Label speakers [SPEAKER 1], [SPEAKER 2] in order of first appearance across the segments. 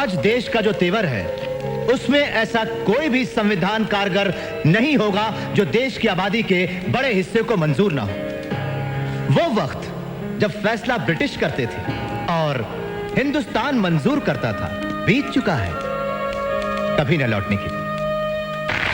[SPEAKER 1] आज देश का जो तेवर है उसमें ऐसा कोई भी संविधान कारगर नहीं होगा जो देश की आबादी के बड़े हिस्से को मंजूर ना हो। वो वक्त जब फैसला ब्रिटिश करते थे और हिंदुस्तान मंजूर करता था बीत चुका है, कभी न लौटने की।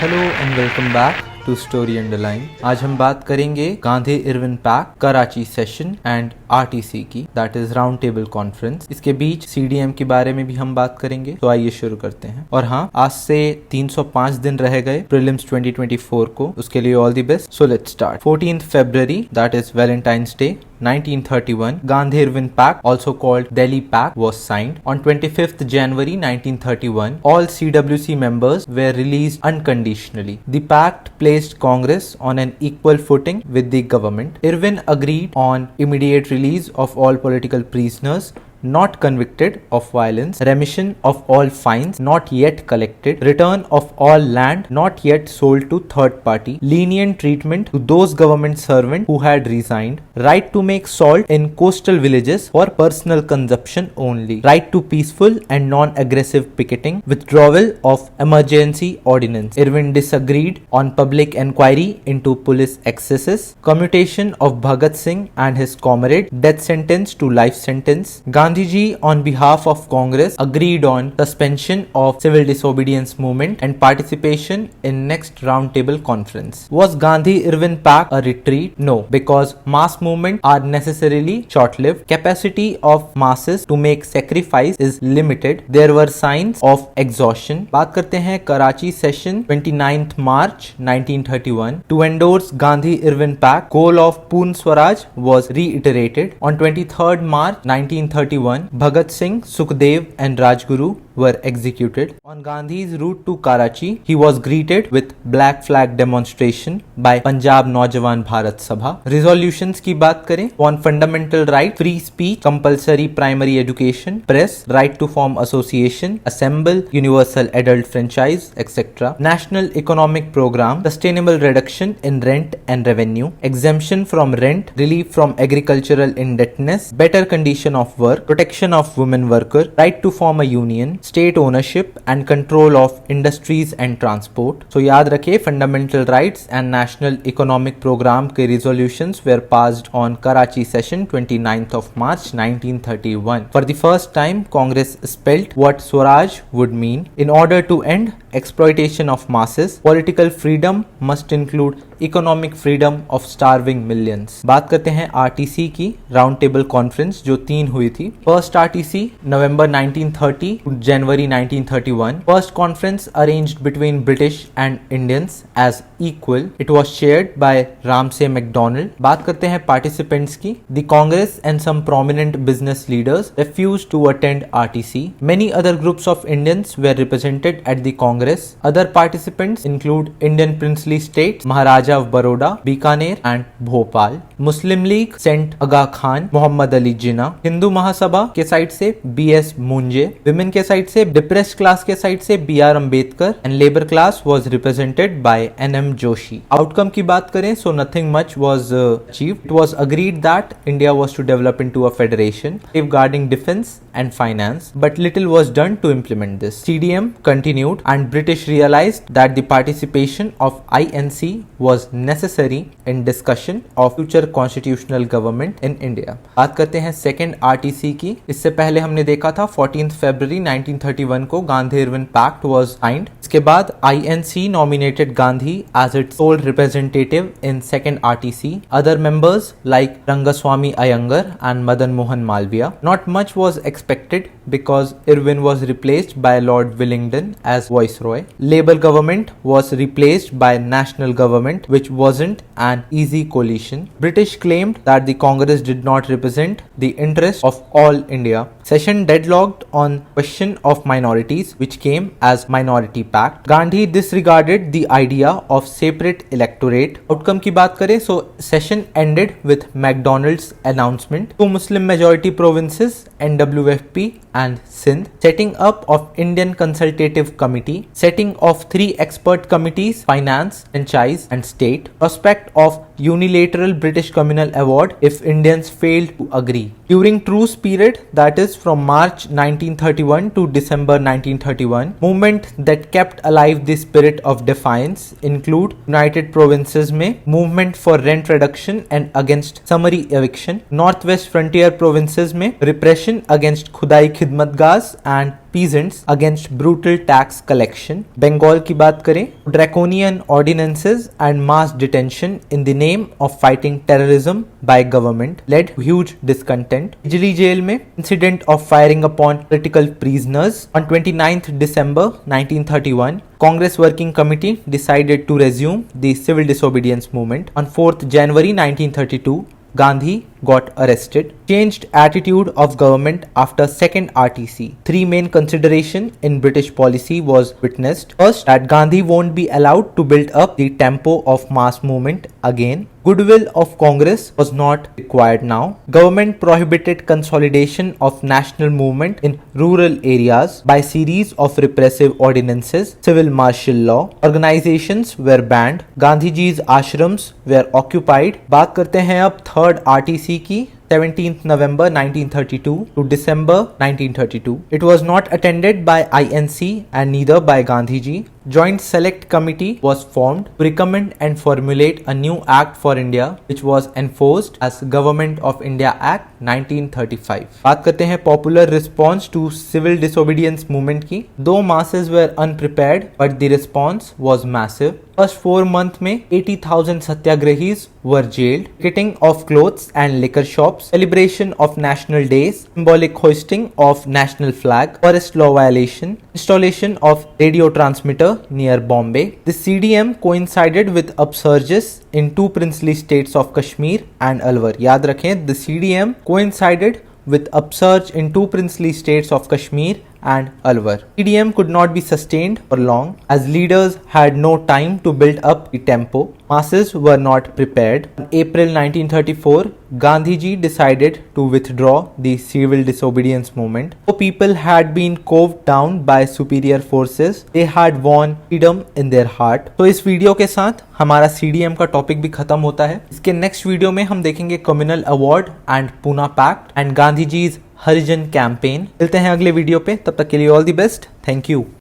[SPEAKER 2] Hello and welcome back to story underline. आज हम बात करेंगे Gandhi Irwin pact Karachi session and RTC की, that is round table conference. इसके बीच सीडीएम के बारे में भी हम बात करेंगे। तो आइए शुरू करते हैं। और हाँ, आज से 305 दिन रह गए प्रीलिम्स 2024 को, उसके लिए all the best. So let's start. 14th February, that is Valentine's Day 1931, Gandhi Irwin Pact, also called Delhi Pact, was signed. On 25th January 1931, all CWC members were released unconditionally. The pact placed Congress on an equal footing with the government. Irwin agreed on immediate release of all political prisoners not convicted of violence, remission of all fines not yet collected, return of all land not yet sold to third party, lenient treatment to those government servants who had resigned, right to make salt in coastal villages for personal consumption only, right to peaceful and non-aggressive picketing, withdrawal of emergency ordinance. Irwin disagreed on public inquiry into police excesses, commutation of Bhagat Singh and his comrade, death sentence to life sentence. Gandhiji on behalf of Congress agreed on suspension of civil disobedience movement and participation in next round table conference. Was Gandhi Irwin Pact a retreat? No, because mass movement are necessarily short-lived. Capacity of masses to make sacrifice is limited. There were signs of exhaustion. बात करते हैं Karachi session 29th March 1931 to endorse Gandhi Irwin Pact. Goal of Poorn Swaraj was reiterated. On 23rd March 1931, Bhagat Singh, Sukhdev and Rajguru were executed. On Gandhi's route to Karachi, he was greeted with black flag demonstration by Punjab Naujawan Bharat Sabha. Resolutions की बात करें, on fundamental right, free speech, compulsory primary education, press, right to form association, assemble, universal adult franchise, etc. National economic program, sustainable reduction in rent and revenue, exemption from rent, relief from agricultural indebtedness, better condition of work, protection of women worker, right to form a union, state ownership and control of industries and transport. So याद रखिए, fundamental rights and national economic program के resolutions were passed on Karachi session 29th of March 1931. For the first time, Congress spelled what Swaraj would mean. In order to end exploitation of masses, political freedom must include economic freedom of starving millions. बात करते हैं RTC की round table conference जो 3 हुई थी। First RTC November 1930 to January 1931. First conference arranged between British and Indians as equal. It was chaired by Ramsay MacDonald. बात करते हैं participants की। The Congress and some prominent business leaders refused to attend RTC. Many other groups of Indians were represented at the Congress. Other participants include Indian princely states, Maharaja of Baroda, Bikaner and Bhopal. Muslim League sent Aga Khan, Muhammad Ali Jinnah. Hindu Mahasabha के side से BS Munje, women के side से depressed class के side से BR Ambedkar and labour class was represented by NM जोशी। Outcome की बात करें, so nothing much was achieved. It was agreed that India was to develop into a federation safeguarding defense and finance, but little was done to implement this. CDM continued and British realized that the participation of INC was necessary in discussion of future constitutional government in India. बात करते हैं second RTC की। इससे पहले हमने देखा था 14th February 1931 को Gandhi Irwin pact was signed. इसके बाद INC nominated Gandhi as its sole representative in second RTC. Other members like Rangaswamy Iyengar and Madan Mohan Malviya. Not much was expected because Irwin was replaced by Lord Willingdon as Viceroy. Labour government was replaced by national government, which wasn't an easy coalition. British claimed that the Congress did not represent the interests of all India. Session deadlocked on question of minorities, which came as Minority Pact. Gandhi disregarded the idea of separate electorate. Outcome की बात करें, so session ended with MacDonald's announcement to Muslim majority provinces, NWFP and Sindh, setting up of Indian Consultative Committee, setting of 3 expert committees, finance, franchise and state, prospect of unilateral British communal award if Indians failed to agree. During truce period, that is from March 1931 to December 1931, movement that kept alive the spirit of defiance include United Provinces में movement for rent reduction and against summary eviction, Northwest Frontier Provinces में repression against खुदाई खिदमतगाज and peasants against brutal tax collection. Bengal की बात करें, draconian ordinances and mass detention in the name of fighting terrorism by government led to huge discontent. Ijli jail में incident of firing upon political prisoners. On 29th December 1931, Congress Working Committee decided to resume the civil disobedience movement. On 4th January 1932, Gandhi got arrested. Changed attitude of government after second RTC. Three main consideration in British policy was witnessed. First, that Gandhi won't be allowed to build up the tempo of mass movement again. Goodwill of Congress was not required now. Government prohibited consolidation of national movement in rural areas by series of repressive ordinances. Civil martial law. Organizations were banned. Gandhiji's ashrams were occupied. बात करते हैं अब third RTC की. 17th November 1932 to December 1932. It was not attended by INC and neither by Gandhiji. Joint Select Committee was formed to recommend and formulate a new act for India which was enforced as Government of India Act 1935. बात करते हैं popular response to civil disobedience movement की. Though masses were unprepared but the response was massive. First 4 months में 80,000 satyagrahis were jailed. Picketing of clothes and liquor shops, celebration of national days, symbolic hoisting of national flag, forest law violation, installation of radio transmitter near Bombay. The CDM coincided with upsurges in two princely states of Kashmir and Alwar. याद रखें, the CDM coincided with upsurge in two princely states of Kashmir and Alwar. CDM could not be sustained for long as leaders had no time to build up the tempo. Masses were not prepared. In April 1934, Gandhiji decided to withdraw the civil disobedience movement. So people had been cowed down by superior forces. They had won freedom in their heart. तो इस video के साथ हमारा CDM का topic भी खत्म होता है. इसके नेक्स्ट वीडियो में हम देखेंगे communal award and Poona pact and Gandhiji's Harijan campaign. मिलते हैं अगले वीडियो पे, तब तक के लिए all the best. Thank you.